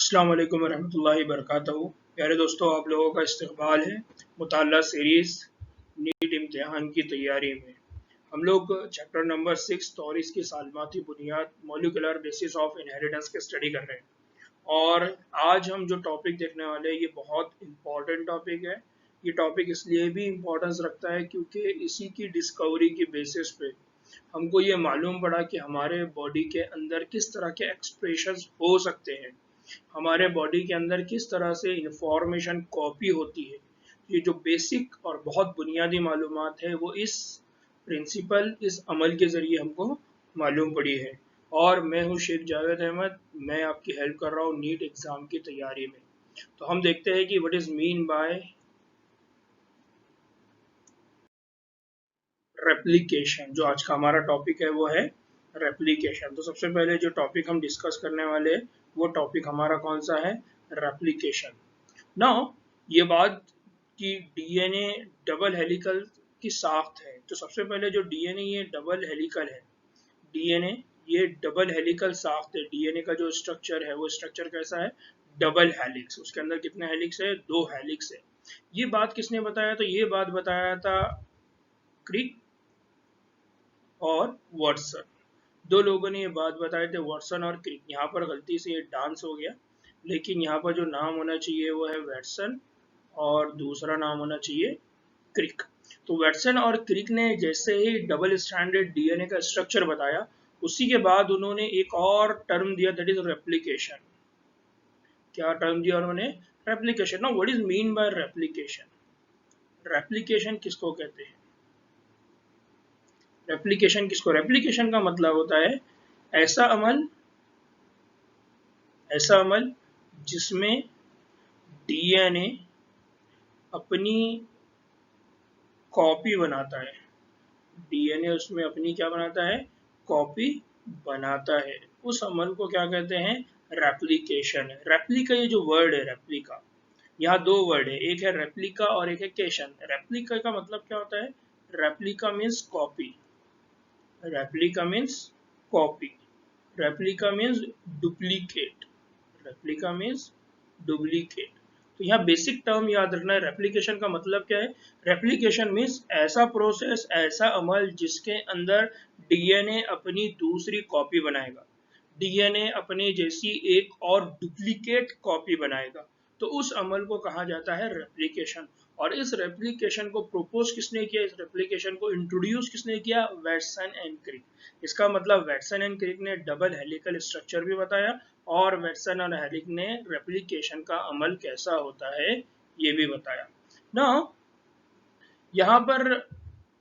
अस्सलाम वालेकुम रहमतुल्लाहि बरकातहू। प्यारे दोस्तों, आप लोगों का इस्तकबाल है मुताल्ला सीरीज़ नीट इम्तिहान की तैयारी में। हम लोग चैप्टर नंबर 6 और इसकी सालमाती बुनियाद मॉलिक्यूलर बेसिस ऑफ इनहेरिटेंस के स्टडी कर रहे हैं। और आज हम जो टॉपिक देखने वाले हैं ये बहुत इम्पॉर्टेंट टॉपिक है। ये टॉपिक इसलिए भी इम्पोर्टेंस रखता है क्योंकि इसी की डिस्कवरी की बेसिस पे हमको ये मालूम पड़ा कि हमारे बॉडी के अंदर किस तरह के एक्सप्रेशंस हो सकते हैं, हमारे बॉडी के अंदर किस तरह से इंफॉर्मेशन कॉपी होती है। ये जो बेसिक और बहुत बुनियादी मालूमात है वो इस प्रिंसिपल, इस अमल के ज़रिए हमको मालूम पड़ी है। और मैं हूँ शेख जावेद अहमद, मैं आपकी हेल्प कर रहा हूँ नीट एग्ज़ाम की तैयारी में। तो हम देखते हैं कि what is mean by replication. जो आज का हमारा टॉपिक है वो है रेप्लिकेशन। तो सबसे पहले जो टॉपिक हम डिस्कस करने वाले हैं वो टॉपिक हमारा कौन सा है, रेप्लिकेशन। नाउ ये बात कि डीएनए डबल हेलिकल की साख्त है। तो सबसे पहले जो डीएनए ये डबल हेलिकल है, डीएनए ये डबल हेलिकल साख्त है। डीएनए का जो स्ट्रक्चर है वो स्ट्रक्चर कैसा है, डबल हेलिक्स। उसके अंदर कितने हेलिक्स है, 2 हेलिक्स है। ये बात किसने बताया, तो ये बात बताया था क्रिक और वाटसन। दो लोगों ने ये बात बताए थे, वाटसन और क्रिक। यहाँ पर गलती से ये डांस हो गया, लेकिन यहाँ पर जो नाम होना चाहिए वो है वाटसन और दूसरा नाम होना चाहिए क्रिक। तो वाटसन और क्रिक ने जैसे ही डबल स्टैंडर्ड डीएनए का स्ट्रक्चर बताया, उसी के बाद उन्होंने एक और टर्म दिया, दैट इज रेप्लिकेशन। क्या टर्म दिया उन्होंने, replication. Now what is mean by replication. Replication किसको कहते हैं, रेप्लिकेशन किसको, रेप्लिकेशन का मतलब होता है ऐसा अमल जिसमें डीएनए अपनी कॉपी बनाता है। डीएनए उसमें अपनी क्या बनाता है, कॉपी बनाता है। उस अमल को क्या कहते हैं, रेप्लिकेशन। रेप्लिका, ये जो वर्ड है रेप्लिका, यहाँ 2 वर्ड है, एक है रेप्लिका और एक है केशन। रेप्लिका का मतलब क्या होता है, replica means copy, replica means copy, replica means duplicate, replica means duplicate. तो यहाँ बेसिक टर्म याद रखना है, रेप्लिकेशन का मतलब क्या है। रेप्लिकेशन मीन्स ऐसा प्रोसेस, ऐसा अमल जिसके अंदर डीएनए अपनी दूसरी कॉपी बनाएगा, डीएनए अपने जैसी एक और डुप्लीकेट कॉपी बनाएगा। तो उस अमल को कहा जाता है रेप्लिकेशन। और इस रेप्लिकेशन को प्रोपोज किसने किया, इस रेप्लिकेशन को इंट्रोड्यूस किसने किया, वाटसन एंड क्रिक। इसका मतलब वाटसन एंड क्रिक ने डबल हेलिकल स्ट्रक्चर भी बताया और वाटसन और हेलिक ने रेप्लिकेशन का अमल कैसा होता है ये भी बताया ना। यहाँ पर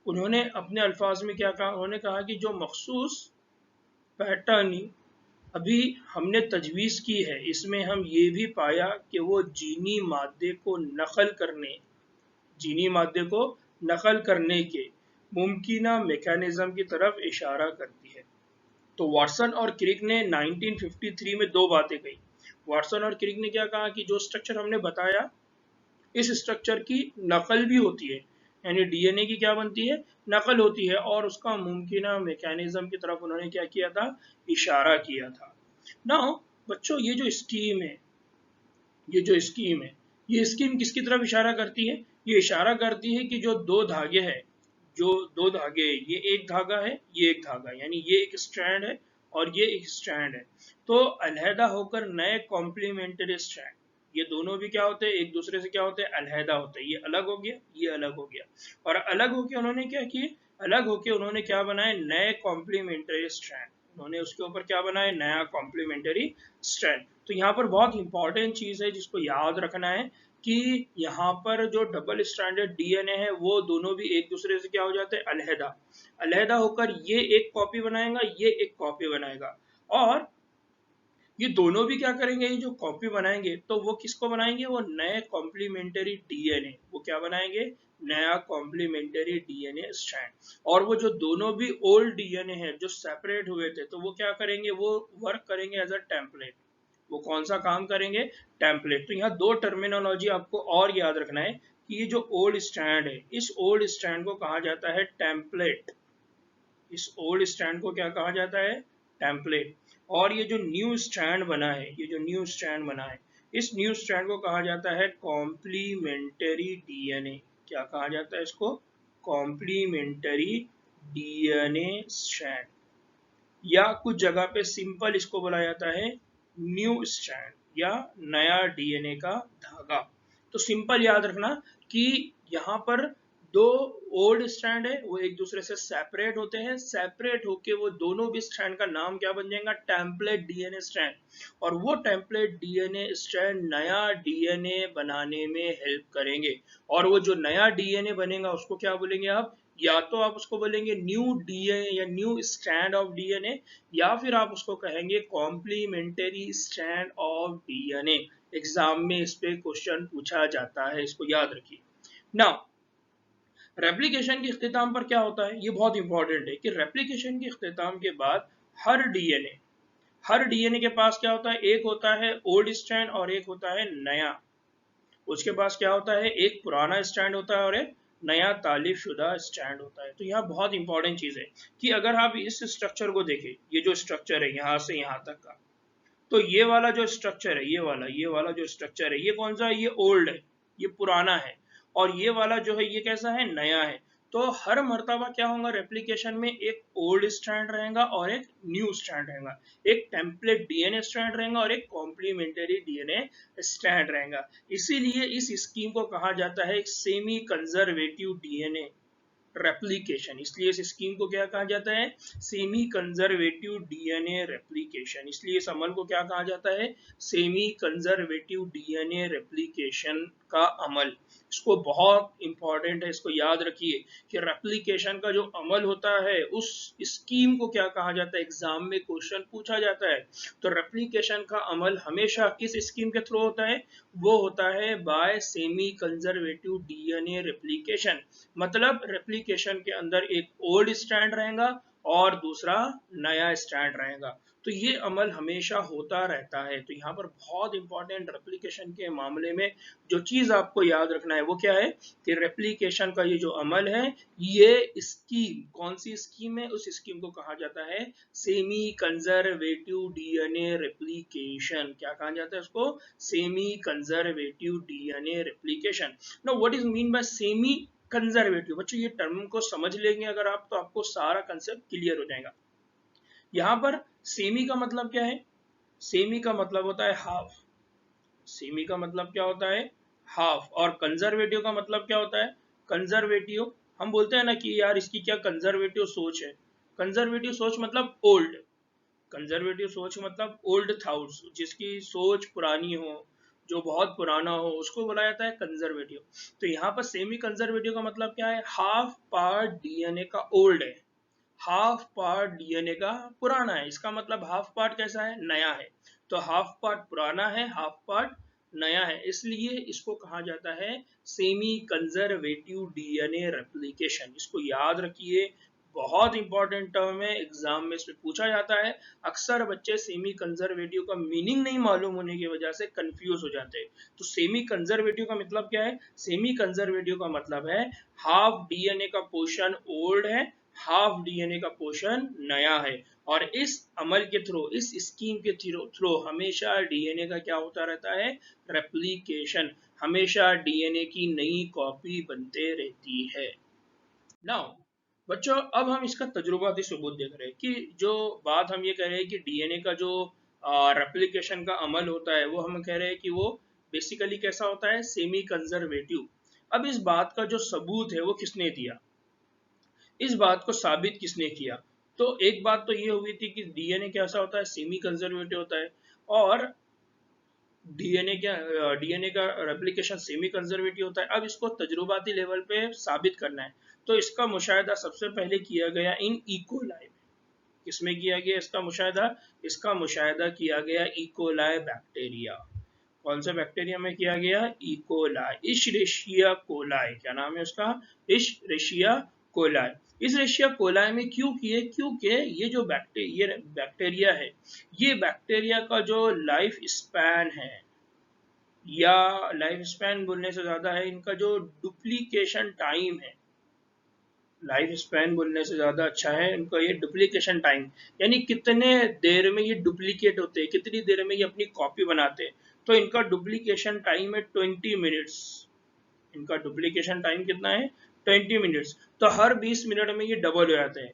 उन्होंने अपने अल्फाज में क्या कहा, उन्होंने कहा कि जो मखसूस पैटर्न अभी हमने तजवीज़ की है, इसमें हम ये भी पाया कि वो जीनी मादे को नकल करने के मुमकिना मैकेनिज्म की तरफ इशारा करती है। तो वाटसन और क्रिक ने 1953 में 2 बातें कही। वाटसन और क्रिक ने क्या कहा कि जो स्ट्रक्चर हमने बताया, इस स्ट्रक्चर की नकल भी होती है, यानी डीएनए की क्या बनती है, नकल होती है। और उसका मुमकिना मैकेनिज्म की तरफ उन्होंने क्या किया था, इशारा किया था। नाउ बच्चों, ये स्कीम किसकी तरफ इशारा करती है, ये इशारा करती है कि जो 2 धागे हैं, ये एक धागा है, ये एक धागा है, यानी ये एक स्ट्रैंड है और ये एक स्ट्रैंड है। तो अलहदा होकर नए कॉम्प्लीमेंट्री स्ट्रैंड, ये दोनों भी क्या होते हैं, एक दूसरे से क्या होते हैं, अलहदा होते हैं। ये अलग हो गया, ये अलग हो गया, और अलग होके उन्होंने क्या किए, अलग होके उन्होंने क्या बनाए, नए कॉम्प्लीमेंट्री स्ट्रैंड। उन्होंने उसके ऊपर क्या बनाया, नया कॉम्प्लीमेंट्री स्ट्रैंड। तो यहाँ पर बहुत इंपॉर्टेंट चीज़ है जिसको याद रखना है कि यहाँ पर जो डबल स्ट्रैंडेड डीएनए है वो दोनों भी एक दूसरे से क्या हो जाते हैं, अलहदा। अलहदा होकर ये एक कॉपी बनाएगा, ये एक कॉपी बनाएगा, और ये दोनों भी क्या करेंगे, ये जो कॉपी बनाएंगे तो वो किसको बनाएंगे, वो नए कॉम्प्लीमेंट्री डीएनए, वो क्या बनाएंगे, नया कॉम्प्लीमेंट्री डीएनए स्ट्रैंड। और वो जो दोनों भी ओल्ड डीएनए है जो सेपरेट हुए थे, तो वो क्या करेंगे, वो वर्क करेंगे एज अ टेम्पलेट। वो कौन सा काम करेंगे, टेम्पलेट। तो यहाँ 2 टर्मिनोलॉजी आपको और याद रखना है कि ये जो ओल्ड स्ट्रैंड है, इस ओल्ड स्ट्रैंड को कहा जाता है टेम्पलेट। इस ओल्ड स्ट्रैंड को क्या कहा जाता है, टेम्पलेट। और ये जो न्यू स्ट्रैंड बना है, ये जो न्यू स्ट्रैंड बना है, इस न्यू स्ट्रैंड को कहा जाता है कॉम्प्लीमेंट्री डीएनए। क्या कहा जाता है इसको? कॉम्प्लीमेंट्री डीएनए स्ट्रैंड, या कुछ जगह पे सिंपल इसको बोला जाता है न्यू स्ट्रैंड या नया डीएनए का धागा। तो सिंपल याद रखना कि यहाँ पर दो ओल्ड स्ट्रैंड है, वो एक दूसरे से सेपरेट होते हैं, सेपरेट होके वो दोनों भी स्ट्रैंड का नाम क्या बन जाएगा? Template DNA strand. और वो टेम्पलेट डीएनए स्ट्रैंड नया डीएनए बनाने में हेल्प करेंगे। और वो जो नया डीएनए बनेगा उसको क्या बोलेंगे आप? या तो आप उसको बोलेंगे न्यू डीएनए या न्यू स्ट्रैंड ऑफ डीएनए, या फिर आप उसको कहेंगे complementary strand of DNA. Exam में इस पे क्वेश्चन पूछा जाता है, इसको याद रखिए। नाउ रेप्लिकेशन के इख्तिताम पर क्या होता है, ये बहुत इंपॉर्टेंट है कि रेप्लिकेशन के इख्तिताम के बाद हर डीएनए के पास क्या होता है? एक होता है ओल्ड स्ट्रैंड और एक होता है नया। उसके पास क्या होता है? एक पुराना स्ट्रैंड होता है और एक नया तालिफ शुदा स्ट्रैंड होता है। तो यहाँ बहुत इंपॉर्टेंट चीज है कि अगर आप इस स्ट्रक्चर को देखें, ये जो स्ट्रक्चर है यहाँ से यहाँ तक का, तो ये वाला जो स्ट्रक्चर है, ये वाला जो स्ट्रक्चर है, ये कौन सा है? ये ओल्ड है, ये पुराना है। और ये वाला जो है ये कैसा है? नया है। तो हर मर्तबा क्या होगा रेप्लिकेशन में? एक ओल्ड स्ट्रैंड रहेगा और एक न्यू स्ट्रैंड रहेगा, एक टेम्पलेट डीएनए स्ट्रैंड रहेगा और एक कॉम्प्लीमेंट्री डीएनए स्ट्रैंड रहेगा। इसीलिए इस स्कीम को कहा जाता है सेमी कंजर्वेटिव डीएनए रेप्लिकेशन। इसलिए इस स्कीम को क्या कहा जाता है? Semi conservative DNA replication. इसलिए इस अमल को क्या कहा जाता है? सेमी कंजर्वेटिव डीएनए रेप्लिकेशन का अमल। इसको बहुत इंपॉर्टेंट है, इसको याद रखिए कि रेप्लिकेशन का जो अमल होता है उस स्कीम को क्या कहा जाता है? एग्जाम में क्वेश्चन पूछा जाता है। तो रेप्लिकेशन का अमल हमेशा किस स्कीम के थ्रू होता है? वो होता है bye semi conservative DNA replication. मतलब रेप्लिकेशन के अंदर एक ओल्ड स्ट्रैंड रहेगा और दूसरा नया स्ट्रैंड रहेगा। तो ये अमल हमेशा होता रहता है। तो यहाँ पर बहुत इंपॉर्टेंट रेप्लिकेशन के मामले में जो चीज आपको याद रखना है वो क्या है कि रेप्लिकेशन का ये जो अमल है, ये स्कीम कौन सी स्कीम है? उस स्कीम को कहा जाता है सेमी कंजर्वेटिव डीएनए रेप्लिकेशन। क्या कहा जाता है उसको? Semi conservative DNA replication. Now what is mean by semi conservative? बच्चों ये टर्म को समझ लेंगे अगर आप, तो आपको सारा कंसेप्ट क्लियर हो जाएगा। यहाँ पर सेमी का मतलब क्या है? सेमी का मतलब होता है हाफ। सेमी का मतलब क्या होता है? हाफ। और कंजर्वेटिव का मतलब क्या होता है? कंजर्वेटिव हम बोलते हैं ना कि यार इसकी क्या कंजर्वेटिव सोच है। कंजर्वेटिव सोच मतलब ओल्ड। कंजर्वेटिव सोच मतलब ओल्ड थॉट्स, जिसकी सोच पुरानी हो, जो बहुत पुराना हो, उसको बोला जाता है कंजर्वेटिव। तो यहाँ पर सेमी कंजर्वेटिव का मतलब क्या है? हाफ पार्ट डीएनए का ओल्ड है, हाफ पार्ट डीएनए का पुराना है। इसका मतलब हाफ पार्ट कैसा है? नया है। तो हाफ पार्ट पुराना है, हाफ पार्ट नया है, इसलिए इसको कहा जाता है सेमी कंजर्वेटिव डीएनए रेप्लिकेशन। इसको याद रखिए, बहुत इंपॉर्टेंट टर्म है, एग्जाम में इसमें पूछा जाता है। अक्सर बच्चे सेमी कंजर्वेटिव का मीनिंग नहीं मालूम होने की वजह से कंफ्यूज हो जाते हैं। तो सेमी कंजर्वेटिव का मतलब क्या है? सेमी कंजर्वेटिव का मतलब है हाफ डीएनए का पोर्शन ओल्ड है, हाफ डीएनए का पोर्शन नया है। और इस अमल के थ्रू, इस स्कीम के थ्रू हमेशा डीएनए का क्या होता रहता है? रेप्लिकेशन। हमेशा डीएनए की नई कॉपी बनते रहती है। नाउ बच्चों अब हम इसका तजुर्बाती सबूत देख रहे हैं कि जो बात हम ये कह रहे हैं कि डीएनए का जो रेप्लिकेशन का अमल होता है वो हम कह रहे हैं कि वो बेसिकली कैसा होता है? Semi conservative. अब इस बात का जो सबूत है वो किसने दिया? इस बात को साबित किसने किया? तो एक बात तो ये हुई थी कि डीएनए कैसा होता है? सेमी कंजर्वेटिव होता है। और डीएनए का रेप्लिकेशन सेमी कंजर्वेटिव होता है। अब इसको तजुर्बाती लेवल पे साबित करना है, तो इसका मुशाहिदा सबसे पहले किया गया इन इकोलाई में। किसमें किया गया इसका मुशाहिदा? इसका मुशाहिदा किया गया इकोलाई बैक्टीरिया। कौन सा बैक्टीरिया में किया गया? E coli, Escherichia coli. क्या नाम है उसका? Escherichia coli. Escherichia coli में क्यों किए? क्योंकि ये जो बैक्टीरिया है, ये बैक्टीरिया का जो लाइफ स्पैन है, या लाइफ स्पैन बोलने से ज्यादा है, इनका जो डुप्लीकेशन टाइम है, लाइफ स्पैन बोलने से ज़्यादा अच्छा है इनका ये डुप्लीकेशन टाइम, यानी कितने देर में ये डुप्लीकेट होते हैं, कितनी देर में ये अपनी कॉपी बनाते हैं। तो इनका डुप्लीकेशन टाइम है 20 मिनट्स। इनका डुप्लीकेशन टाइम कितना है? 20 मिनट्स। तो हर 20 मिनट में ये डबल हो जाते हैं।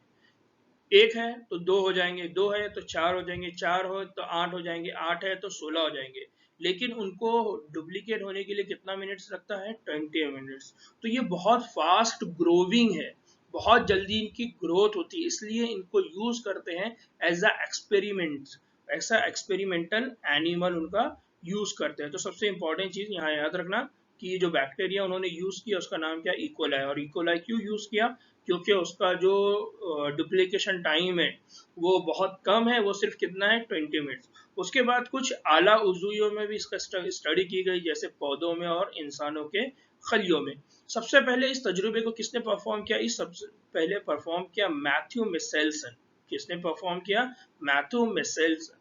एक है तो दो हो जाएंगे, दो है तो चार हो जाएंगे, चार हो तो आठ हो जाएंगे, आठ है तो 16 हो जाएंगे। लेकिन उनको डुप्लीकेट होने के लिए कितना मिनट्स लगता है? 20 मिनट्स। तो ये बहुत फास्ट ग्रोविंग है, बहुत जल्दी इनकी ग्रोथ होती है, इसलिए इनको यूज करते हैं एज अ एक्सपेरिमेंट, ऐसा एक्सपेरिमेंटल एनिमल उनका यूज करते हैं। तो सबसे इंपॉर्टेंट चीज यहाँ याद रखना कि ये जो बैक्टीरिया उन्होंने यूज किया उसका नाम क्या? इकोलाई। और इकोलाई क्यों यूज किया? क्योंकि उसका जो डुप्लीकेशन टाइम है वो बहुत कम है, वो सिर्फ कितना है? 20 मिनट्स। उसके बाद कुछ आला उज़ुइयों में भी इसका स्टडी की गई, जैसे पौधों में और इंसानों के खलियों में। सबसे पहले इस तजुर्बे को किसने परफॉर्म किया? इस सबसे पहले परफॉर्म किया मैथ्यू मिसेल्सन। किसने परफॉर्म किया? मैथ्यू मिसेल्सन।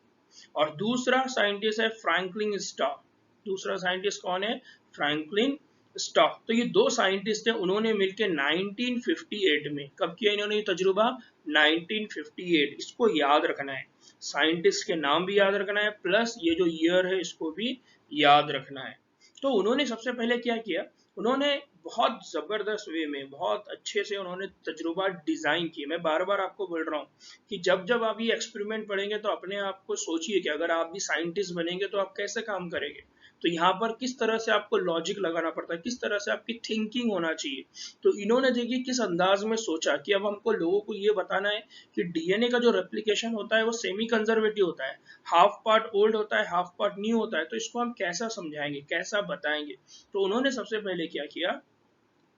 और दूसरा साइंटिस्ट है फ्रैंकलिन स्टॉक। दूसरा साइंटिस्ट कौन है? Franklin stock. तो ये दो साइंटिस्ट हैं, उन्होंने मिलकर 1958 में, कब किया इन्होंने ये तजुर्बा? 1958। इसको याद रखना है, साइंटिस्ट के नाम भी याद रखना है, प्लस ये जो ईयर है इसको भी याद रखना है। तो उन्होंने सबसे पहले क्या किया? उन्होंने बहुत जबरदस्त वे में, बहुत अच्छे से उन्होंने तजुर्बा डिजाइन किए। मैं बार बार आपको बोल रहा हूँ कि जब जब आप ये एक्सपेरिमेंट पढ़ेंगे तो अपने आप को सोचिए कि अगर आप भी साइंटिस्ट बनेंगे तो आप कैसे काम करेंगे। तो यहाँ पर किस तरह से आपको लॉजिक लगाना पड़ता है, किस तरह से आपकी थिंकिंग होना चाहिए। तो इन्होंने देखिए किस अंदाज में सोचा कि अब हमको लोगों को ये बताना है कि डीएनए का जो रेप्लिकेशन होता है वो सेमी कंजर्वेटिव होता है, हाफ पार्ट ओल्ड होता है, हाफ पार्ट न्यू होता है। तो इसको हम कैसा समझाएंगे, कैसा बताएंगे? तो उन्होंने सबसे पहले क्या किया?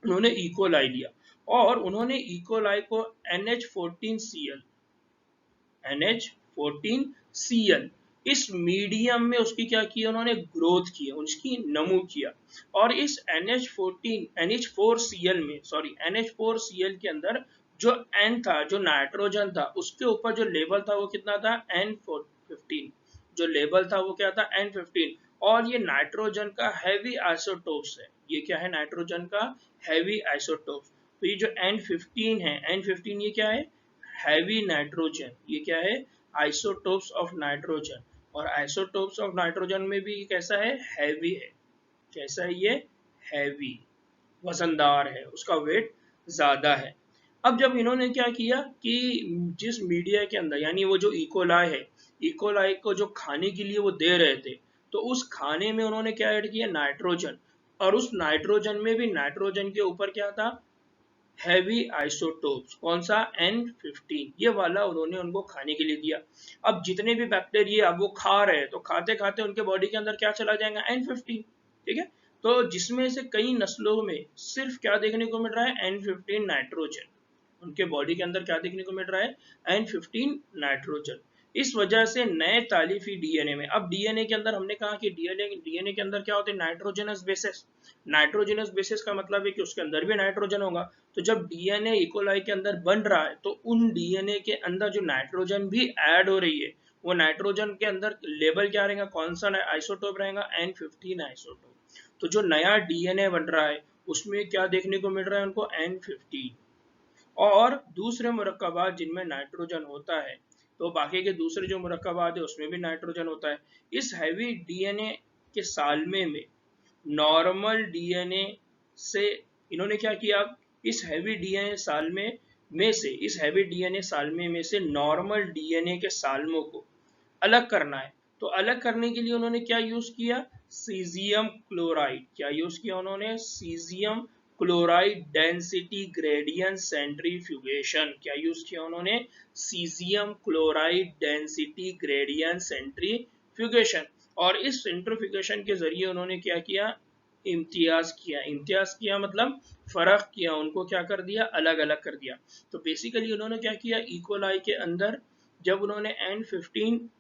उन्होंने इकोलाई लिया और उन्होंने इकोलाई को NH14Cl, NH14Cl इस मीडियम में उसकी क्या किया? उन्होंने ग्रोथ की, उसकी नमू किया। और इस NH4Cl में, सॉरी NH4Cl के अंदर जो N था, जो नाइट्रोजन था, उसके ऊपर जो लेवल था वो कितना था? N15। जो लेवल था वो क्या था? N15। और ये नाइट्रोजन का हैवी आइसोटोप्स है। ये क्या है? नाइट्रोजन का हैवी आइसोटोप्स। तो ये जो N15 है, N15 ये क्या है? Heavy nitrogen. ये क्या है? Isotopes of nitrogen. और आइसोटोप्स ऑफ नाइट्रोजन में भी ये कैसा है? हैवी है। कैसा है ये? हैवी, वजनदार है, उसका वेट ज्यादा है। अब जब इन्होंने क्या किया कि जिस मीडिया के अंदर, यानी वो जो इकोलाई है, इकोलाई को जो खाने के लिए वो दे रहे थे, तो उस खाने में उन्होंने क्या ऐड किया? नाइट्रोजन। और उस नाइट्रोजन में भी, नाइट्रोजन के ऊपर क्या था? Heavy isotopes. कौन सा? N15। ये वाला उन्होंने उनको खाने के लिए दिया। अब जितने भी बैक्टीरिया अब वो खा रहे हैं, तो खाते खाते उनके बॉडी के अंदर क्या चला जाएगा? N15। ठीक है। तो जिसमें से कई नस्लों में सिर्फ क्या देखने को मिल रहा है? N15 nitrogen. उनके बॉडी के अंदर क्या देखने को मिल रहा है? N15 nitrogen. इस वजह से नए तालीफी डीएनए में, अब डीएनए के अंदर हमने कहा कि डीएनए के अंदर क्या होते हैं? Nitrogenous bases. नाइट्रोजनस बेसिस का मतलब है कि उसके अंदर भी नाइट्रोजन होगा। तो जब डीएनए इकोलाई के अंदर बन रहा है तो उन डीएनए के अंदर जो नाइट्रोजन भी ऐड हो रही है, वो नाइट्रोजन के अंदर लेवल क्या रहेगा? कौन सा आइसोटोप रहेगा? N15 isotope. तो जो नया डीएनए बन रहा है उसमें क्या देखने को मिल रहा है उनको? N15। और दूसरे मुरक्कबात जिनमें नाइट्रोजन होता है, तो बाकी के दूसरे जो मुरक्कबात है उसमें भी नाइट्रोजन होता है। इस हैवी डीएनए के सालमे में नॉर्मल डीएनए से इन्होंने क्या किया? इस हैवी डीएनए सालमे में से, इस हैवी डीएनए सालमे में से नॉर्मल डीएनए के सालमों को अलग करना है। तो अलग करने के लिए उन्होंने क्या यूज किया? Caesium chloride. क्या यूज किया उन्होंने? Caesium chloride density gradient centrifugation. क्या यूज किया उन्होंने? Caesium chloride density gradient centrifugation. और इस सेंट्रीफ्यूगेशन के जरिए उन्होंने क्या किया? इम्तियाज किया। इम्तियाज किया मतलब फर्क किया, उनको क्या कर दिया? अलग अलग कर दिया। तो बेसिकली उन्होंने क्या किया? इकोलाई के अंदर जब उन्होंने N15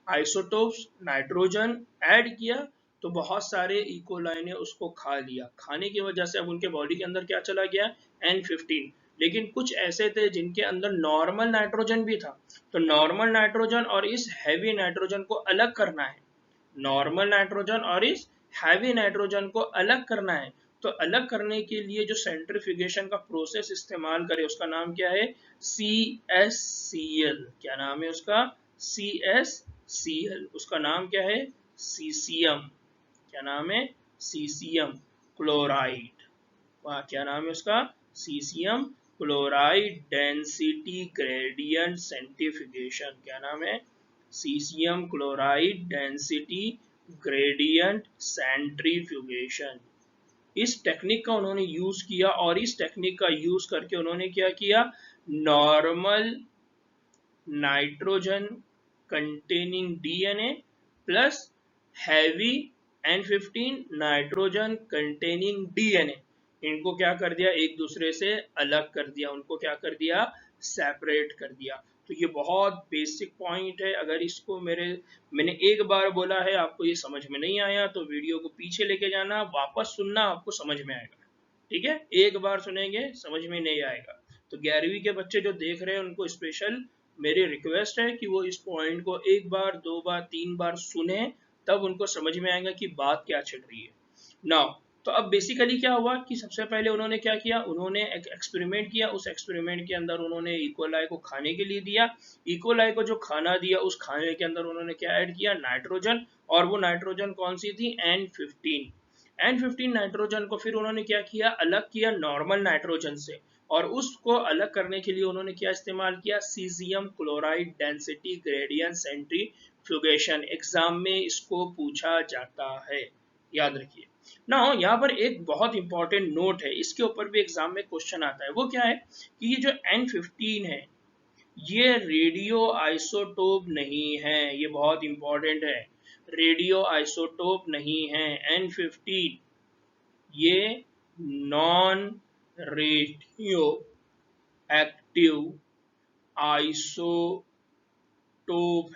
आइसोटोप्स नाइट्रोजन ऐड किया तो बहुत सारे इकोलाई ने उसको खा लिया। खाने की वजह से अब उनके बॉडी के अंदर क्या चला गया? N15। लेकिन कुछ ऐसे थे जिनके अंदर नॉर्मल नाइट्रोजन भी था। तो नॉर्मल नाइट्रोजन और इस हैवी नाइट्रोजन को अलग करना है। नॉर्मल नाइट्रोजन और इस हैवी नाइट्रोजन को अलग करना है। तो अलग करने के लिए जो सेंट्रीफ्यूगेशन का प्रोसेस इस्तेमाल करे उसका नाम क्या है? CSCl। क्या नाम है उसका? CSCl। उसका नाम क्या है? सीसियम। क्या नाम है? Caesium chloride. वहाँ क्या नाम है उसका? Caesium chloride density gradient centrifugation. क्या नाम है? Caesium chloride density gradient centrifugation. इस टेक्निक का उन्होंने यूज किया और इस टेक्निक का यूज करके उन्होंने क्या किया? Normal nitrogen containing DNA plus heavy N15 nitrogen containing DNA, इनको क्या कर दिया? एक दूसरे से अलग कर दिया, उनको क्या कर दिया? सेपरेट कर दिया। तो ये बहुत बेसिक पॉइंट है। अगर इसको मैंने एक बार बोला है, आपको ये समझ में नहीं आया तो वीडियो को पीछे लेके जाना, वापस सुनना, आपको समझ में आएगा। ठीक है, एक बार सुनेंगे समझ में नहीं आएगा। तो 11वीं के बच्चे जो देख रहे हैं उनको स्पेशल मेरी रिक्वेस्ट है कि वो इस पॉइंट को एक बार, दो बार, तीन बार सुने, तब उनको समझ में आएगा कि बात क्या चल रही है। नाउ तो अब बेसिकली क्या हुआ कि सबसे पहले उन्होंने क्या किया? उन्होंने एक एक्सपेरिमेंट किया। उस एक्सपेरिमेंट के अंदर उन्होंने इकोलाई को खाने के लिए दिया। इकोलाई को जो खाना दिया, उस खाने के अंदर उन्होंने क्या ऐड किया? नाइट्रोजन। और वो नाइट्रोजन कौन सी थी? N15। N15 नाइट्रोजन को फिर उन्होंने क्या किया? अलग किया नॉर्मल नाइट्रोजन से। और उसको अलग करने के लिए उन्होंने क्या इस्तेमाल किया? Caesium chloride density gradient centrifugation. Exam में इसको पूछा जाता है, याद रखिए ना। यहाँ पर एक बहुत इंपॉर्टेंट नोट है, इसके ऊपर भी एग्जाम में क्वेश्चन आता है। वो क्या है कि ये जो N15 है ये रेडियो आइसोटोप नहीं है। ये बहुत इंपॉर्टेंट है, रेडियो आइसोटोप नहीं है। N15 ये नॉन रेडियो एक्टिव आइसोटोप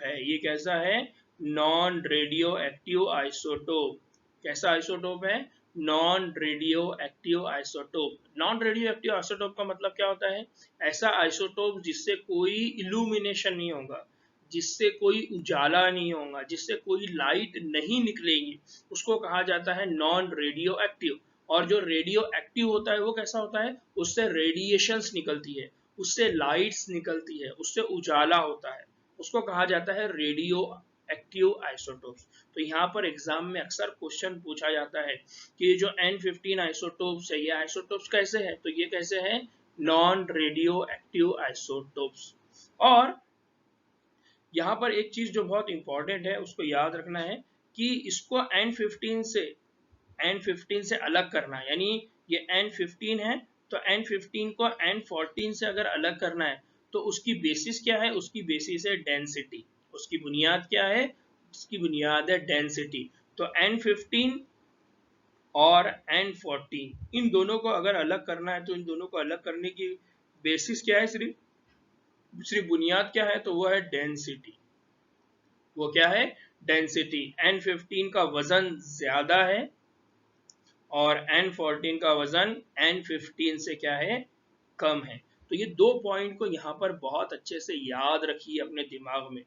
है। ये कैसा है? Non radio active isotope. कैसा आइसोटोप है? Non radio active isotope. Non radio active isotope का मतलब क्या होता है? ऐसा आइसोटोप जिससे कोई इल्यूमिनेशन नहीं होगा, जिससे कोई उजाला नहीं होगा, जिससे कोई लाइट नहीं निकलेगी, उसको कहा जाता है नॉन रेडियो एक्टिव। और जो रेडियो एक्टिव होता है वो कैसा होता है? उससे रेडिएशंस निकलती है, उससे लाइट्स निकलती है, उससे उजाला होता है, उसको कहा जाता है रेडियो एक्टिव आइसोटोप्स। तो यहाँ पर एग्जाम में अक्सर क्वेश्चन पूछा जाता है कि ये जो N15 आइसोटोप्स है ये आइसोटोप्स कैसे है? तो ये कैसे है? Non radio active isotopes. और यहाँ पर एक चीज जो बहुत इंपॉर्टेंट है उसको याद रखना है कि इसको N15 से अलग करना है। यानी ये N15 है तो N15 को N14 से अगर अलग करना है तो उसकी बेसिस क्या है? उसकी बेसिस है डेंसिटी। उसकी बुनियाद क्या है? उसकी बुनियाद है डेंसिटी। तो N15 और N14 इन दोनों को अगर अलग करना है तो इन दोनों को अलग करने की बेसिस क्या है? सिर्फ बुनियाद क्या है? तो वो है डेंसिटी। वो क्या है? डेंसिटी। N15 का वजन ज्यादा है और N14 का वजन N15 से क्या है? कम है। तो ये दो पॉइंट को यहाँ पर बहुत अच्छे से याद रखिए अपने दिमाग में।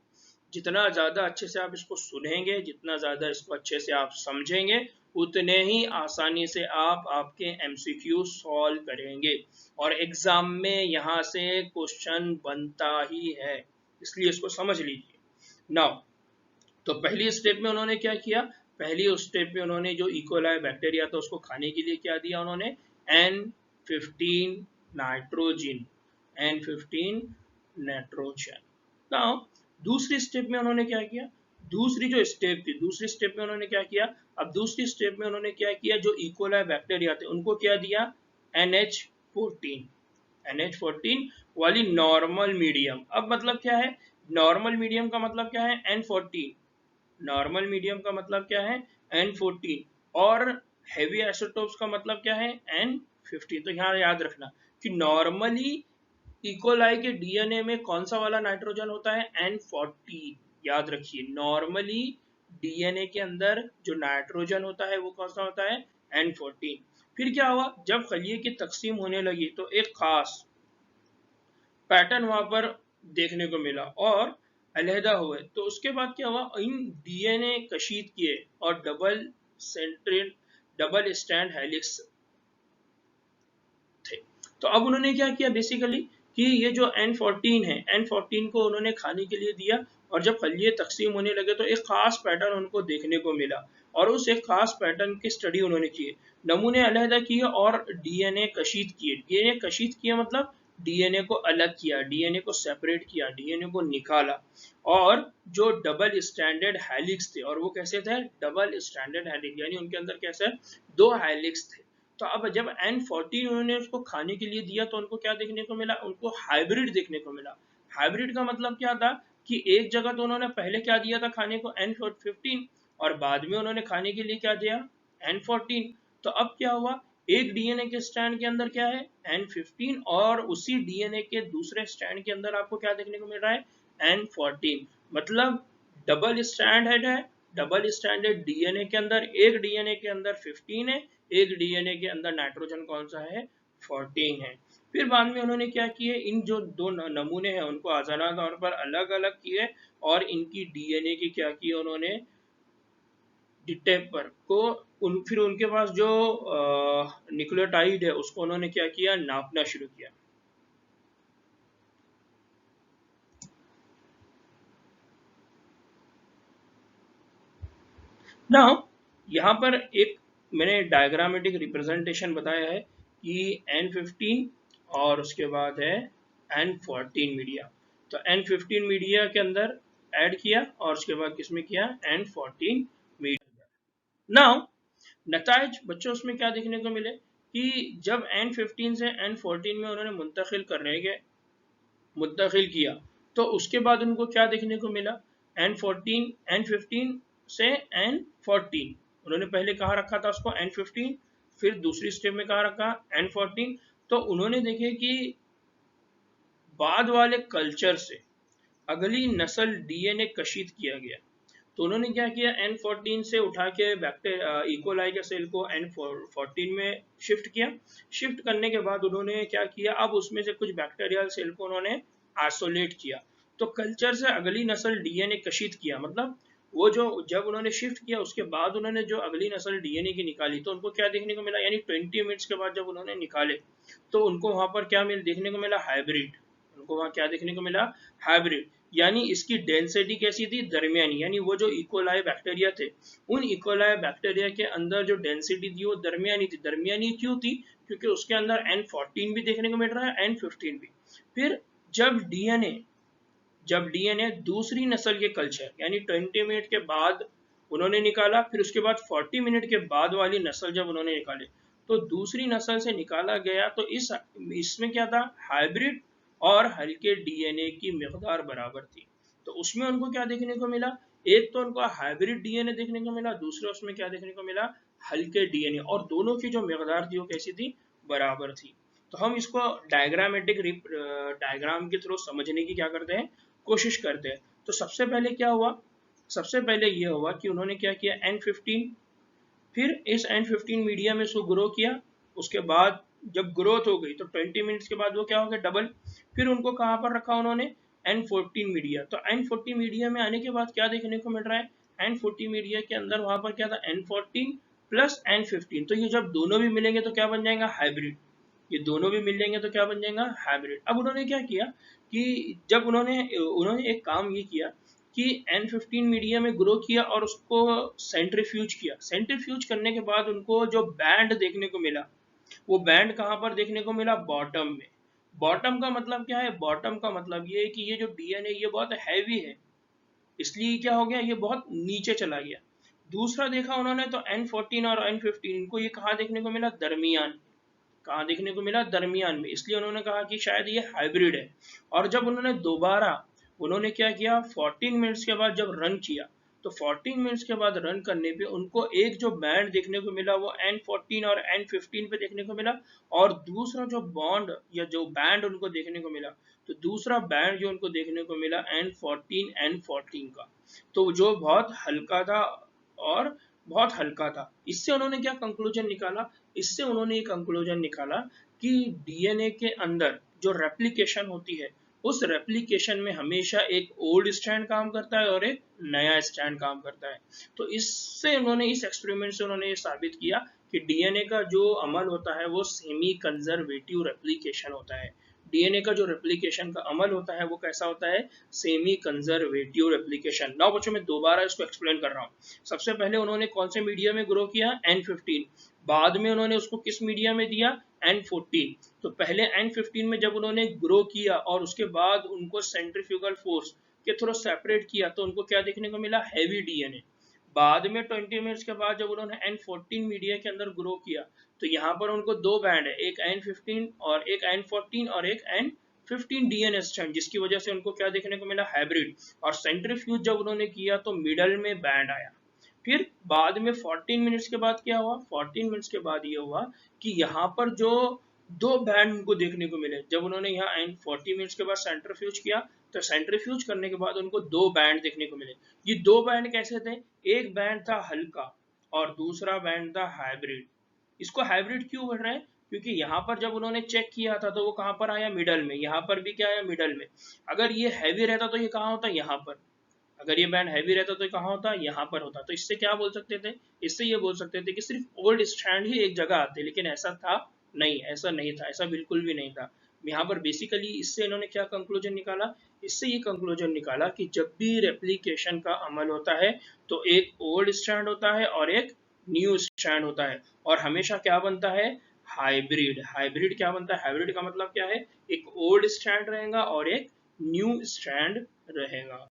जितना ज्यादा अच्छे से आप इसको सुनेंगे, जितना ज्यादा इसको अच्छे से आप समझेंगे, उतने ही आसानी से आप आपके MCQ सॉल्व करेंगे और एग्जाम में यहाँ से क्वेश्चन बनता ही है, इसलिए इसको समझ लीजिए। नाउ तो पहली स्टेप में उन्होंने क्या किया? पहली स्टेप में उन्होंने जो इकोलाई बैक्टीरिया था उसको खाने के लिए क्या दिया? उन्होंने N15 nitrogen. N15 nitrogen. Now दूसरी स्टेप में उन्होंने क्या किया? दूसरी जो स्टेप थी, दूसरी स्टेप में उन्होंने क्या किया? अब दूसरी स्टेप में उन्होंने क्या किया? जो इकोलाई बैक्टीरिया थे उनको क्या दिया? NH14। NH14 वाली नॉर्मल मीडियम। अब मतलब क्या है? नॉर्मल मीडियम का मतलब क्या है? N14। नॉर्मल मीडियम का मतलब क्या है? N14। और हेवी आइसोटोप्स का मतलब क्या है? N15। तो यहाँ याद रखना कि नॉर्मली इकोलाई के डीएनए में कौन सा वाला नाइट्रोजन होता है? N14। याद रखिए, नॉर्मली डीएनए के अंदर जो नाइट्रोजन होता है वो कौन सा होता है? N14। फिर क्या हुआ? जब खलिए की तकसीम होने लगी तो एक खास पैटर्न वहां पर देखने को मिला और अलहदा हुए। तो उसके बाद क्या हुआ? इन डीएनए कशीद किए और डबल स्टैंड हेलिक्स तो अब उन्होंने क्या किया बेसिकली कि ये जो N14 है, N14 को उन्होंने खाने के लिए दिया, और जब खलिए तकसीम होने लगे तो एक खास पैटर्न उनको देखने को मिला, और उस एक खास पैटर्न की स्टडी उन्होंने की, नमूने अलहदा किए और डीएनए कशीद किए। डीएनए कशीद किया मतलब डीएनए को अलग किया, डीएनए को सेपरेट किया, डीएनए को निकाला, और जो डबल स्टैंडर्ड हेलिक्स थे, और वो कैसे थे, डबल स्टैंडर्ड हेलिक्स, यानी उनके अंदर कैसे 2 हेलिक्स थे। तो अब जब N14 उन्होंने उसको खाने के लिए दिया तो उनको क्या देखने को मिला, उनको हाइब्रिड देखने को मिला। हाइब्रिड का मतलब क्या था कि एक जगह तो उन्होंने पहले क्या दिया था खाने को, N15, और बाद में उन्होंने खाने के लिए क्या दिया, N14। तो अब क्या हुआ, एक डीएनए के स्ट्रैंड के अंदर क्या है, N15, और उसी डीएनए के दूसरे स्ट्रैंड के अंदर आपको क्या देखने को मिल रहा है, N14। मतलब डबल स्ट्रैंड है, डबल स्टैंडर्ड डीएनए के अंदर, एक डीएनए के अंदर 15 है, एक डीएनए के अंदर नाइट्रोजन कौन सा है, 14 है। फिर बाद में उन्होंने क्या किए, इन जो 2 नमूने हैं उनको आज़ादा तौर पर अलग अलग किए, और इनकी डीएनए की क्या किया उन्होंने, डिटेक्टर को फिर उनके पास जो न्यूक्लियोटाइड है उसको उन्होंने क्या किया, नापना शुरू किया। नाउ यहाँ पर एक मैंने डायग्रामेटिक रिप्रेजेंटेशन बताया है कि N15 और उसके बाद है N14 मीडिया। तो N15 मीडिया के अंदर ऐड किया, और उसके बाद किसमें किया, N14 मीडिया। नाउ नताइज बच्चों उसमें क्या देखने को मिले कि जब N15 से N14 में उन्होंने मुंतकिल किया, तो उसके बाद उनको क्या देखने को मिला, N15 से N14, उन्होंने पहले कहाँ रखा था उसको, N15, फिर दूसरी स्टेप में कहाँ रखा, N14। तो उन्होंने देखे कि बाद वाले कल्चर से अगली नस्ल डीएनए कशीद किया गया। तो उन्होंने क्या किया, N14 से उठा के इकोलाई के सेल को N14 में शिफ्ट किया। शिफ्ट करने के बाद उन्होंने क्या किया, अब उसमें से कुछ बैक्टीरियल सेल को उन्होंने आइसोलेट किया। तो कल्चर से अगली नस्ल डीएनए कशीद किया, मतलब वो जो जब उन्होंने शिफ्ट किया उसके बाद उन्होंने जो अगली नस्ल डीएनए की निकाली, तो उनको क्या देखने को मिला, यानी 20 मिनट्स के बाद जब उन्होंने निकाले तो उनको वहां पर क्या देखने को मिला, हाइब्रिड। उनको वहां क्या देखने को मिला, हाइब्रिड, यानी इसकी डेंसिटी कैसी थी, दरमियानी, यानी वो जो इकोलाई बैक्टीरिया थे, उन इकोलाई बैक्टीरिया के अंदर जो डेंसिटी थी वो दरमियानी थी। दरमियानी क्यों थी, क्योंकि उसके अंदर N14 भी देखने को मिल रहा है, N15 भी। फिर जब डीएनए दूसरी नस्ल के कल्चर यानी 20 मिनट के बाद उन्होंने निकाला, फिर उसके बाद 40 मिनट के बाद वाली नस्ल जब उन्होंने निकाले, तो दूसरी नस्ल से निकाला गया तो इसमें क्या था, हाइब्रिड, और हल्के डीएनए की मिकदार बराबर थी। तो उसमें उनको क्या देखने को मिला, एक तो उनको हाइब्रिड डीएनए देखने को मिला, दूसरे उसमें क्या देखने को मिला, हल्के डीएनए, और दोनों की जो मिकदार थी वो कैसी थी, बराबर थी। तो हम इसको डायग्राम के थ्रू समझने की क्या करते हैं, कोशिश करते हैं। तो सबसे पहले क्या हुआ, सबसे पहले ये हुआ कि उन्होंने क्या किया, N15, फिर इस N15 मीडिया में इसको ग्रो किया। उसके बाद जब ग्रोथ हो गई तो 20 मिनट्स के बाद वो क्या हो गया, डबल। फिर उनको कहाँ पर रखा उन्होंने, N14 मीडिया। तो N14 मीडिया में आने के बाद क्या देखने को मिल रहा है, N14 मीडिया के अंदर वहां पर क्या था, N14 प्लस N15। तो ये जब दोनों भी मिलेंगे तो क्या बन जाएगा, हाइब्रिड। ये दोनों भी मिल जाएंगे तो क्या बन जाएगा, हाइब्रिड। अब उन्होंने क्या किया कि जब उन्होंने उन्होंने एक काम ये किया कि N15 मीडिया में ग्रो किया और उसको सेंट्रीफ्यूज किया। सेंट्रीफ्यूज करने के बाद उनको जो बैंड देखने को मिला, वो बैंड कहाँ पर देखने को मिला, बॉटम में। बॉटम का मतलब क्या है, बॉटम का मतलब ये है कि ये जो डीएनए ये बहुत हैवी है, इसलिए क्या हो गया, ये बहुत नीचे चला गया। दूसरा देखा उन्होंने तो N14 और N15 इनको ये कहाँ देखने को मिला, दरमियान। कहाँ देखने को मिला, दरमियान में, इसलिए उन्होंने कहा कि शायद ये हाइब्रिड है। और जब उन्होंने दोबारा उन्होंने क्या किया, 14 मिनट्स के बाद जब रन किया, तो 14 मिनट्स के बाद रन करने पे उनको एक जो बैंड देखने को मिला वो N14 और N15 पे देखने को मिला, और दूसरा जो बॉन्ड या जो बैंड उनको देखने को मिला, तो दूसरा बैंड जो उनको देखने को मिला N14 का, तो जो बहुत हल्का था, और बहुत हल्का था। इससे उन्होंने क्या कंक्लूजन निकाला, इससे उन्होंने ये कंक्लूजन निकाला कि डीएनए के अंदर जो रेप्लिकेशन होती है, उस रेप्लिकेशन में हमेशा एक ओल्ड स्ट्रैंड काम करता है और एक नया स्ट्रैंड काम करता है। तो इससे उन्होंने, इस एक्सपेरिमेंट से उन्होंने ये साबित किया कि डीएनए का जो अमल होता है वो सेमी कंजर्वेटिव रेप्लिकेशन होता है। डीएनए का जो रेप्लिकेशन का अमल होता है वो कैसा होता है? Semi conservative replication. नाउ बच्चों मैं दोबारा इसको एक्सप्लेन कर रहा हूँ। सबसे पहले उन्होंने कौन से मीडिया में ग्रो किया? N15। बाद में उन्होंने उसको किस मीडिया में दिया? N14। तो पहले N15 में जब उन्होंने ग्रो किया और उसके बाद उनको सेंट्रीफ्यूगल फोर्स के थ्रू सेपरेट किया तो उनको क्या देखने को मिला? Heavy DNA. बाद में 20 मिनट्स के बाद जब उन्होंने N14 मीडिया के अंदर ग्रो किया तो यहाँ पर उनको दो बैंड है, एक N15 और एक N14 और एक N15 डीएनए स्ट्रैंड, जिसकी वजह से उनको क्या देखने को मिला? हाइब्रिड। और सेंट्रीफ्यूज जब उन्होंने किया तो मिडल में बैंड आया। फिर बाद में 14 मिनट्स के बाद क्या हुआ? 14 मिनट्स के बाद ये हुआ कि यहाँ पर जो दो बैंड उनको देखने को मिले। जब उन्होंने यहाँ 40 मिनट्स के बाद सेंट्रीफ्यूज किया तो सेंट्रीफ्यूज करने के बाद उनको दो बैंड देखने को मिले। ये दो बैंड कैसे थे? एक बैंड था हल्का और दूसरा बैंड था हाइब्रिड। इसको हाइब्रिड क्यों बोल रहे हैं? क्योंकि यहाँ पर जब उन्होंने चेक किया था तो वो कहाँ पर आया? मिडल में। यहाँ पर भी क्या आया? मिडल में। अगर ये हैवी रहता तो ये कहाँ होता? यहाँ पर। अगर ये बैंड हैवी रहता तो कहाँ होता? यहाँ पर होता। तो इससे क्या बोल सकते थे? इससे ये बोल सकते थे कि सिर्फ ओल्ड स्ट्रैंड ही एक जगह आते, लेकिन ऐसा था नहीं, ऐसा नहीं था, ऐसा बिल्कुल भी नहीं था। यहाँ पर बेसिकली इससे इन्होंने क्या कंक्लूजन निकाला? इससे ये कंक्लूजन निकाला कि जब भी रेप्लिकेशन का अमल होता है तो एक ओल्ड स्ट्रैंड होता है और एक न्यू स्ट्रैंड होता है, और हमेशा क्या बनता है? हाइब्रिड। हाइब्रिड क्या बनता है? हाइब्रिड का मतलब क्या है? एक ओल्ड स्ट्रैंड रहेगा और एक न्यू स्ट्रैंड रहेगा।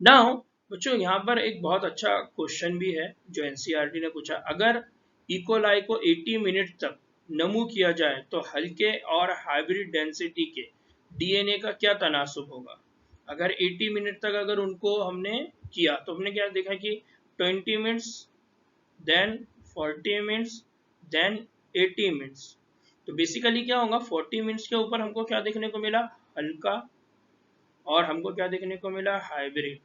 नाउ बच्चों यहाँ पर एक बहुत अच्छा क्वेश्चन भी है जो एनसीईआरटी ने पूछा। अगर इकोलाई को 80 मिनट तक नमू किया जाए तो हल्के और हाइब्रिड डेंसिटी के डीएनए का क्या तनासुब होगा? अगर 80 मिनट तक अगर उनको हमने किया तो हमने क्या देखा कि 20 minutes, then 40 minutes, then 80 minutes. तो बेसिकली क्या होगा? 40 मिनट्स के ऊपर हमको क्या देखने को मिला? हल्का। और हमको क्या देखने को मिला? हाइब्रिड।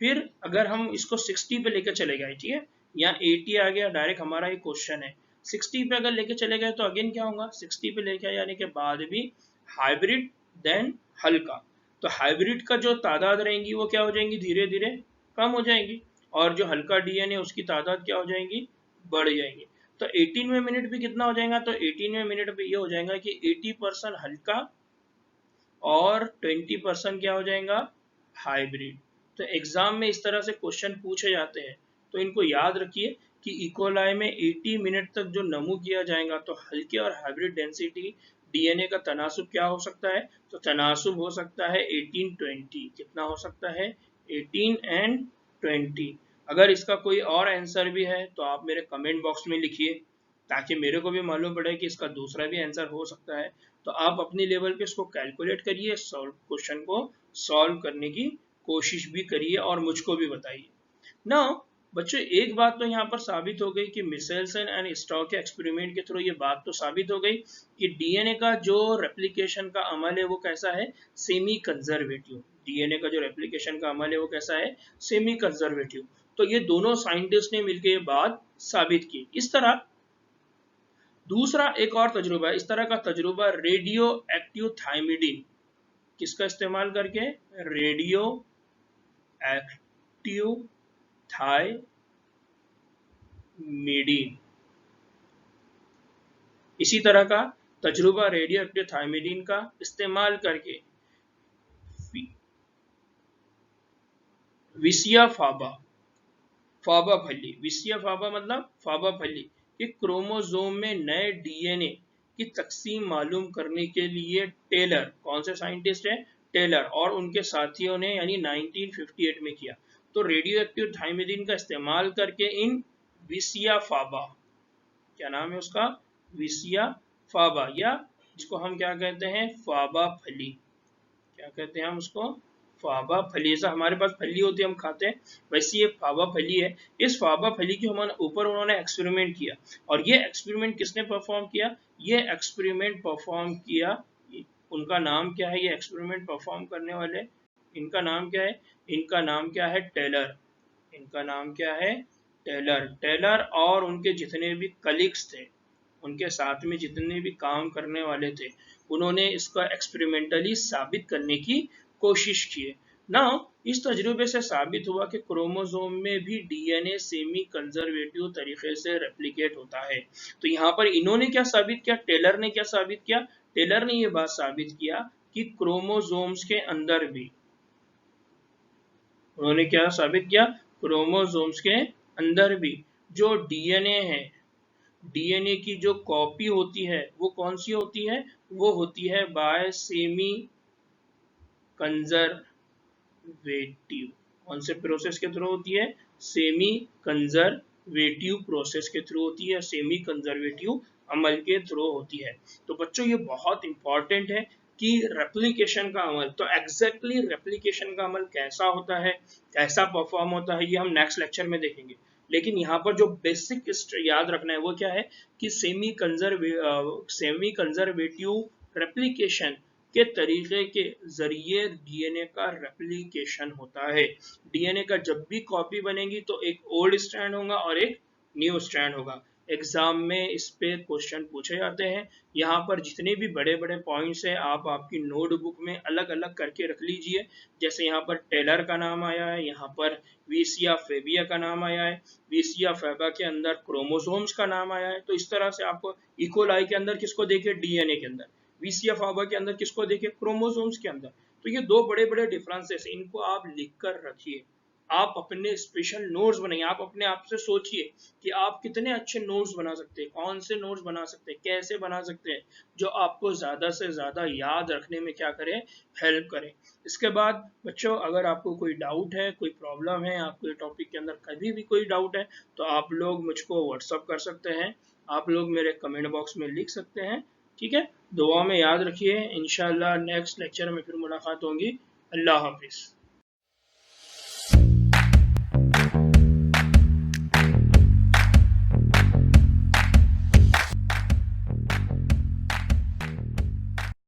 फिर अगर हम इसको 60 पे लेके चले गए, ठीक है, यहाँ 80 आ गया, डायरेक्ट हमारा ये क्वेश्चन है। 60 पे अगर लेके चले गए तो अगेन क्या होगा? 60 पे लेके आने के बाद भी हाइब्रिड, देन हल्का। तो हाइब्रिड का जो तादाद रहेंगी वो क्या हो जाएंगी? धीरे धीरे कम हो जाएंगी, और जो हल्का डीएनए उसकी तादाद क्या हो जाएंगी? बढ़ जाएंगी। तो 18वें मिनट पे कितना हो जाएगा? तो 18वें मिनट पे ये हो जाएगा कि 80% हल्का और 20% क्या हो जाएगा? हाइब्रिड। तो एग्जाम में इस तरह से क्वेश्चन पूछे जाते हैं, तो इनको याद रखिए कि इकोलाई में 80 मिनट तक जो नमू किया जाएगा तो हल्के और हाइब्रिड डेंसिटी डीएनए का तनासुब क्या हो सकता है? तो तनासुब हो सकता है 18-20। कितना हो सकता है? 18 एंड 20। अगर इसका कोई और आंसर भी है तो आप मेरे कमेंट बॉक्स में लिखिए, ताकि मेरे को भी मालूम पड़े कि इसका दूसरा भी आंसर हो सकता है। तो आप अपनी लेवल पे इसको कैलकुलेट करिए, क्वेश्चन को सॉल्व करने की कोशिश भी करिए और मुझको भी बताइए। नाउ बच्चों एक बात तो यहाँ पर साबित हो गई कि मिशेल्सन एंड स्टॉक के एक्सपेरिमेंट के थ्रू ये बात तो साबित हो गई कि डीएनए का जो रेप्लिकेशन का अमल है वो कैसा है? Semi conservative. डीएनए का जो रेप्लिकेशन का अमल है वो कैसा है? Semi conservative. तो ये दोनों साइंटिस्ट ने मिलकर ये बात साबित की। इस तरह दूसरा एक और तजुर्बा, इस तरह का तजुर्बा रेडियो एक्टिव थाइमिडीन, किसका इस्तेमाल करके? Radio active thymidine. इसी तरह का तजुर्बा रेडियो एक्टिव थाइमिडीन का इस्तेमाल करके विसिया फाबा, फाबा फली, विसिया फाबा मतलब फाबा फली कि क्रोमोसोम में नए डीएनए की तकसीम मालूम करने के लिए टेलर, कौन से साइंटिस्ट है? टेलर और उनके साथियों ने यानी 1958 में किया। तो रेडियो एक्टिव थाइमिडीन का इस्तेमाल करके इन विसिया फाबा, क्या नाम है उसका? विसिया फाबा, या जिसको हम क्या कहते हैं? फाबा फली। क्या कहते हैं हम उसको? फाबा फली। जैसा हमारे पास फली होती है हम खाते हैं, वैसी ये फाबा फली है। इस फाबा फली के ऊपर उन्होंने एक्सपेरिमेंट किया, और ये एक्सपेरिमेंट किसने परफॉर्म किया? ये एक्सपेरिमेंट परफॉर्म किया, उनका नाम क्या है? ये एक्सपेरिमेंट परफॉर्म करने वाले, इनका नाम क्या है? इनका नाम क्या है? टेलर। इनका नाम क्या है? टेलर। टेलर और उनके जितने भी कलीग्स थे, उनके साथ में जितने भी काम करने वाले थे, उन्होंने इसका एक्सपेरिमेंटली साबित करने की कोशिश की है। नाउ इस तजुर्बे से साबित हुआ कि क्रोमोसोम में भी डीएनए सेमी कंजर्वेटिव तरीके से रेप्लिकेट होता है। तो यहाँ पर इन्होंने क्या साबित किया, टेलर ने क्या साबित किया, टेलर ने ये बात साबित किया कि क्रोमोसोम्स के अंदर भी, उन्होंने क्या साबित किया, क्रोमोसोम्स के अंदर भी जो डीएनए है, डीएनए की जो कॉपी होती है वो कौन सी होती है, वो होती है बाय सेमी कंजर्वेटिव। कौन से प्रोसेस के थ्रू होती है, सेमी कंजर्वेटिव प्रोसेस के थ्रू होती है, सेमी कंजर्वेटिव अमल के थ्रू होती है। तो बच्चों ये बहुत इंपॉर्टेंट है कि रेप्लिकेशन का अमल, तो एग्जैक्टली रेप्लिकेशन का अमल कैसा होता है, कैसा परफॉर्म होता है, ये हम नेक्स्ट लेक्चर में देखेंगे। लेकिन यहाँ पर जो बेसिक याद रखना है वो क्या है कि सेमी कंजर्वेटिव रेप्लिकेशन के तरीके के जरिए डीएनए का रेप्लिकेशन होता है। डीएनए का जब भी कॉपी बनेगी तो एक ओल्ड स्ट्रैंड होगा और एक न्यू स्ट्रैंड होगा। एग्जाम में इस पे क्वेश्चन पूछे जाते हैं। यहाँ पर जितने भी बड़े बड़े पॉइंट्स हैं आप आपकी नोटबुक में अलग अलग करके रख लीजिए। जैसे यहाँ पर टेलर का नाम आया है, यहाँ पर वीसिया फेबिया का नाम आया है, वीसिया फेबा के अंदर क्रोमोसोम्स का नाम आया है। तो इस तरह से आपको इकोलाई के अंदर किसको देखिए, डीएनए के अंदर, वीसिया फाबा के अंदर किसको देखिए, क्रोमोसोम्स के अंदर। तो ये दो बड़े बड़े डिफरेंसेस, इनको आप लिख कर रखिए। आप अपने स्पेशल नोट्स बनाइए, आप अपने आप से सोचिए कि आप कितने अच्छे नोट्स बना सकते हैं, कौन से नोट्स बना सकते हैं, कैसे बना सकते हैं जो आपको ज्यादा से ज्यादा याद रखने में क्या करें, हेल्प करें। इसके बाद बच्चों अगर आपको कोई डाउट है, कोई प्रॉब्लम है, आपको टॉपिक के अंदर कभी भी कोई डाउट है तो आप लोग मुझको व्हाट्सअप कर सकते हैं, आप लोग मेरे कमेंट बॉक्स में लिख सकते हैं। ठीक है, दुआ में याद रखिए। इंशाल्लाह नेक्स्ट लेक्चर में फिर मुलाकात होगी। अल्लाह हाफिज।